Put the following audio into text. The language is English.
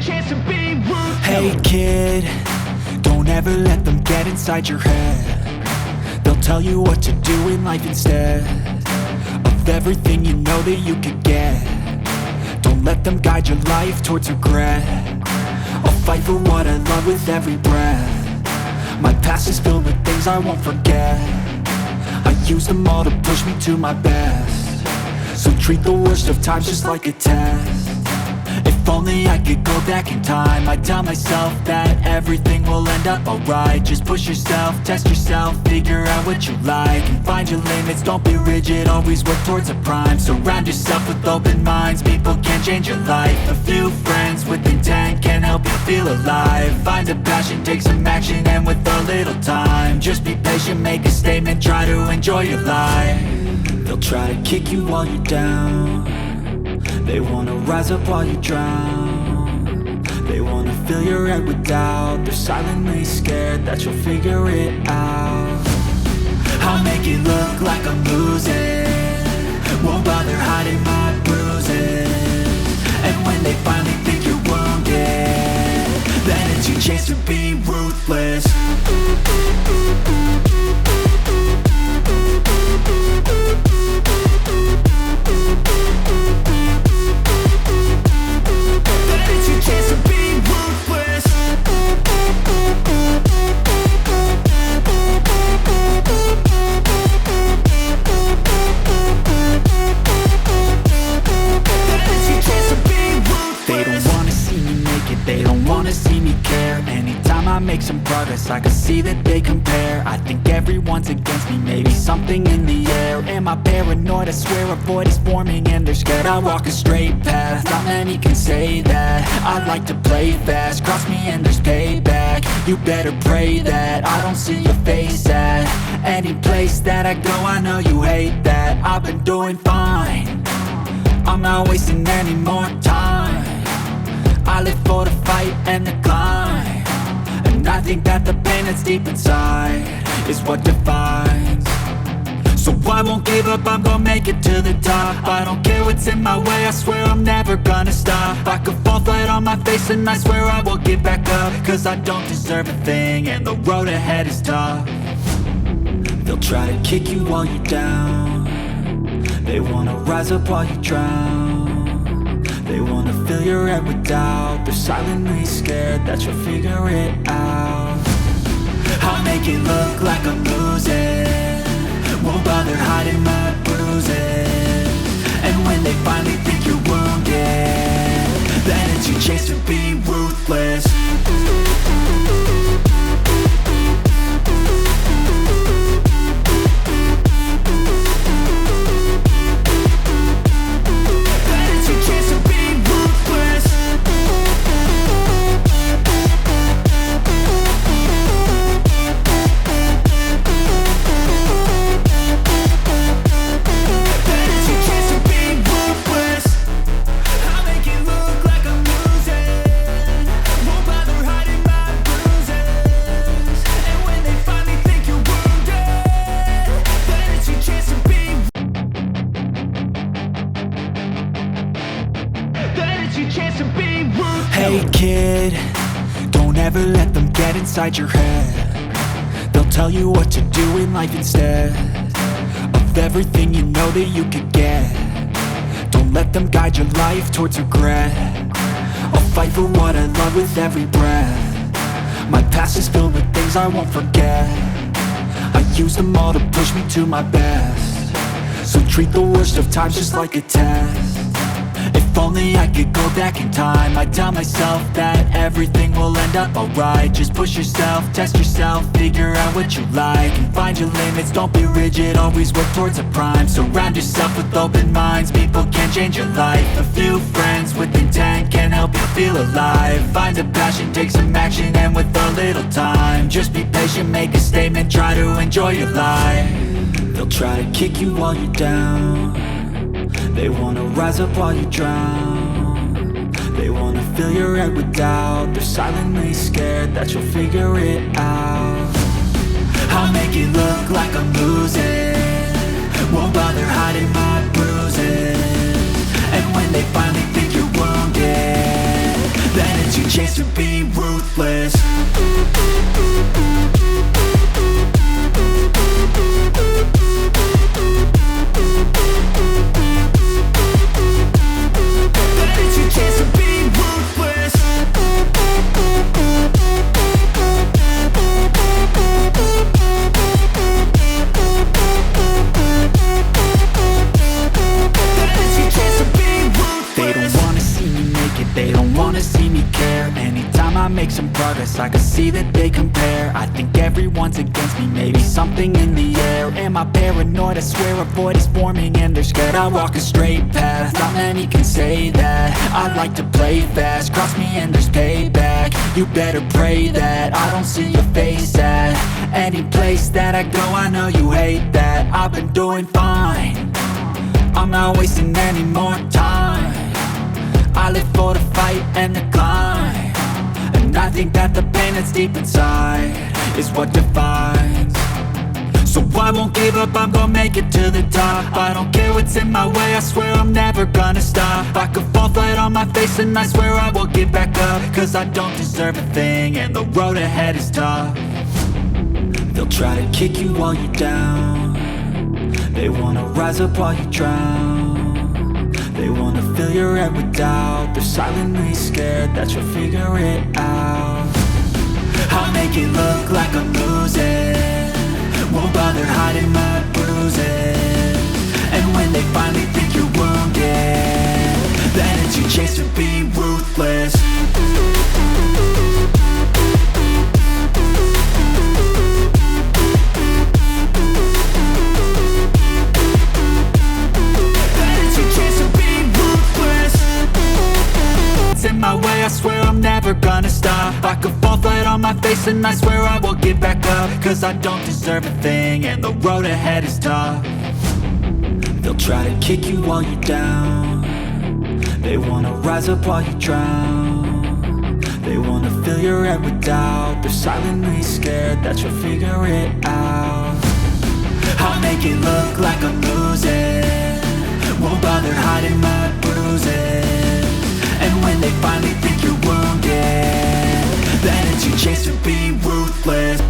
chance to be ruthless. Hey kid, don't ever let them get inside your head. They'll tell you what to do in life instead of everything you know that you could get. Don't let them guide your life towards regret. I'll fight for what I love with every breath. My past is filled with things I won't forget. I use them all to push me to my best. So treat the worst of times just like a test. If only I could go back in time, I'd tell myself that everything will end up alright. Just push yourself, test yourself, figure out what you like, and find your limits, don't be rigid, always work towards a prime. Surround yourself with open minds, people can change your life. A few friends with intent can help you feel alive. Find a passion, take some action, and with a little time, just be patient, make a statement, try to enjoy your life. They'll try to kick you while you're down. They wanna rise up while you drown. They wanna fill your head with doubt. They're silently scared that you'll figure it out. I'll make it look like I'm losing, won't bother hiding my bruises. And when they finally think you're wounded, then it's your chance to be ruthless. They don't wanna see me care. Anytime I make some progress, I can see that they compare. I think everyone's against me, maybe something in the air. Am I paranoid? I swear a void is forming and they're scared. I walk a straight path, not many can say that. I like to play fast, cross me and there's payback. You better pray that I don't see your face at any place that I go. I know you hate that. I've been doing fine, I'm not wasting any more time. I live for the fight and the climb, and I think that the pain that's deep inside is what defines. So I won't give up, I'm gonna make it to the top. I don't care what's in my way, I swear I'm never gonna stop. I could fall flat on my face and I swear I won't get back up, cause I don't deserve a thing and the road ahead is tough. They'll try to kick you while you're down. They wanna rise up while you drown. They wanna fill your head with doubt. They're silently scared that you'll figure it out. I'll make it look like I'm losing, won't bother hiding my bruises. And when they finally think you're wounded, then it's your chance to be ruthless. Hey kid, don't ever let them get inside your head. They'll tell you what to do in life instead of everything you know that you could get. Don't let them guide your life towards regret. I'll fight for what I love with every breath. My past is filled with things I won't forget. I use them all to push me to my best. So treat the worst of times just like a test. If only I could go back in time, I'd tell myself that everything will end up alright. Just push yourself, test yourself, figure out what you like, and find your limits, don't be rigid, always work towards a prime. Surround yourself with open minds, people can change your life. A few friends with intent can help you feel alive. Find a passion, take some action, and with a little time, just be patient, make a statement, try to enjoy your life. They'll try to kick you while you're down. They wanna rise up while you drown. They wanna fill your head with doubt. They're silently scared that you'll figure it out. I'll make it look like I'm losing, won't bother hiding my bruises. And when they finally think you're wounded, then it's your progress, I can see that they compare. I think everyone's against me, maybe something in the air. Am I paranoid? I swear a void is forming and they're scared. I walk a straight path, not many can say that. I like to play fast, cross me and there's payback. You better pray that I don't see your face at any place that I go. I know you hate that. I've been doing fine, I'm not wasting any more time. I live for the fight and the climb, and I think that the pain that's deep inside is what defines. So I won't give up, I'm gonna make it to the top. I don't care what's in my way, I swear I'm never gonna stop. I could fall flat on my face and I swear I will get back up, cause I don't deserve a thing and the road ahead is tough. They'll try to kick you while you're down, they wanna rise up while you drown. They wanna fill your head with doubt, they're silently scared that you'll figure it out. I'll make it look like I'm losing, won't bother hiding my bruises. And when they finally think you're wounded, then it's your chance to be ruthless. In my way, I swear I'm never gonna stop. I could fall flat on my face and I swear I will get back up, cause I don't deserve a thing and the road ahead is tough. They'll try to kick you while you're down, they wanna rise up while you drown. They wanna fill your head with doubt, they're silently scared that you'll figure it out. I'll make it look like I'm losing, won't bother hiding my bruises. And when they finally think you're wounded, then it's your chance to be ruthless.